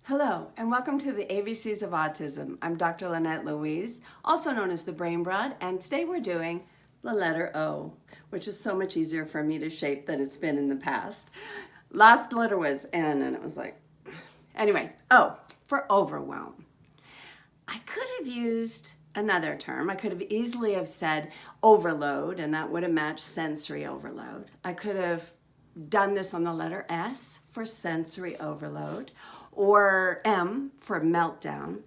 Hello, and welcome to the ABCs of Autism. I'm Dr. Lynette Louise, also known as the Brain Broad, and today we're doing the letter O, which is so much easier for me to shape than it's been in the past. Last letter was N, and it was like, anyway, O for overwhelm. I could have used another term. I could have easily have said overload, and that would have matched sensory overload. I could have done this on the letter S for sensory overload, or M for meltdown.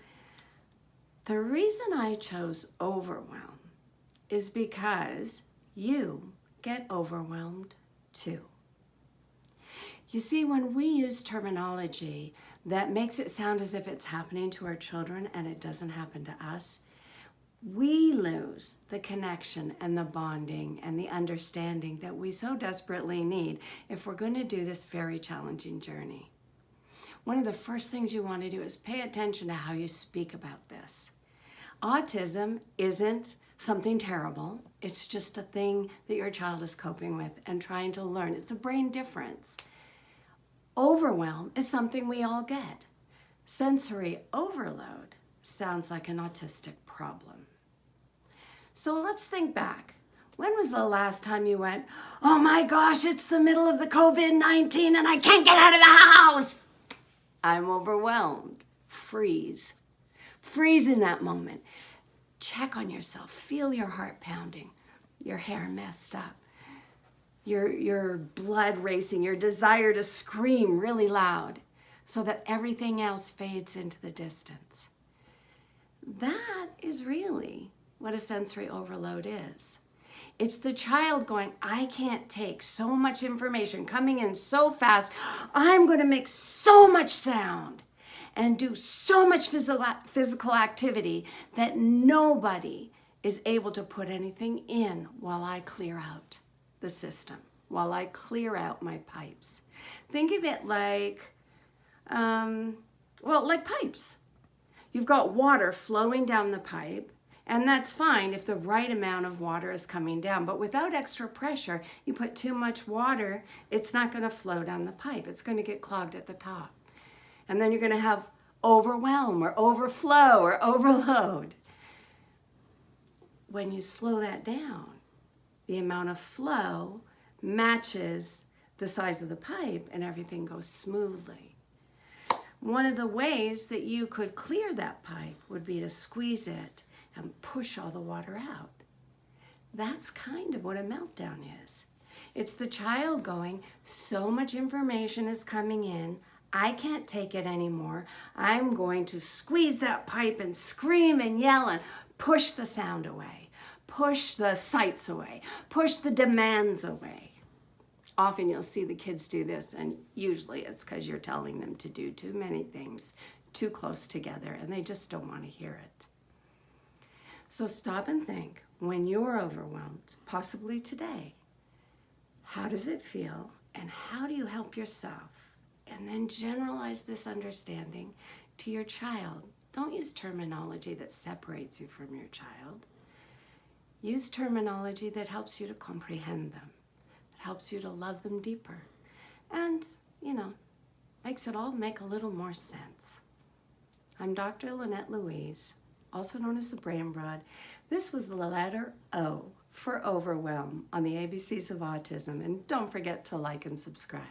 The reason I chose overwhelm is because you get overwhelmed too. You see, when we use terminology that makes it sound as if it's happening to our children and it doesn't happen to us, we lose the connection and the bonding and the understanding that we so desperately need if we're going to do this very challenging journey. One of the first things you want to do is pay attention to how you speak about this. Autism isn't something terrible. It's just a thing that your child is coping with and trying to learn. It's a brain difference. Overwhelm is something we all get. Sensory overload sounds like an autistic problem. So let's think back. When was the last time you went, "Oh my gosh, it's the middle of the COVID-19 and I can't get out of the house"? I'm overwhelmed. Freeze. Freeze in that moment. Check on yourself. Feel your heart pounding, your hair messed up, your blood racing, your desire to scream really loud so that everything else fades into the distance. That is really what a sensory overload is. It's the child going, I can't take so much information coming in so fast. I'm going to make so much sound and do so much physical activity that nobody is able to put anything in while I clear out the system, while I clear out my pipes. Think of it like, like pipes. You've got water flowing down the pipe, and that's fine if the right amount of water is coming down. But without extra pressure, you put too much water, it's not going to flow down the pipe. It's going to get clogged at the top. And then you're going to have overwhelm or overflow or overload. When you slow that down, the amount of flow matches the size of the pipe and everything goes smoothly. One of the ways that you could clear that pipe would be to squeeze it and push all the water out. That's kind of what a meltdown is. It's the child going, so much information is coming in, I can't take it anymore. I'm going to squeeze that pipe and scream and yell and push the sound away, push the sights away, push the demands away. Often you'll see the kids do this, and usually it's because you're telling them to do too many things too close together and they just don't want to hear it. So stop and think, when you're overwhelmed, possibly today, how does it feel and how do you help yourself? And then generalize this understanding to your child. Don't use terminology that separates you from your child. Use terminology that helps you to comprehend them, that helps you to love them deeper, and, makes it all make a little more sense. I'm Dr. Lynette Louise, also known as the Brain Broad. This was the letter O for overwhelm on the ABCs of Autism, and don't forget to like and subscribe.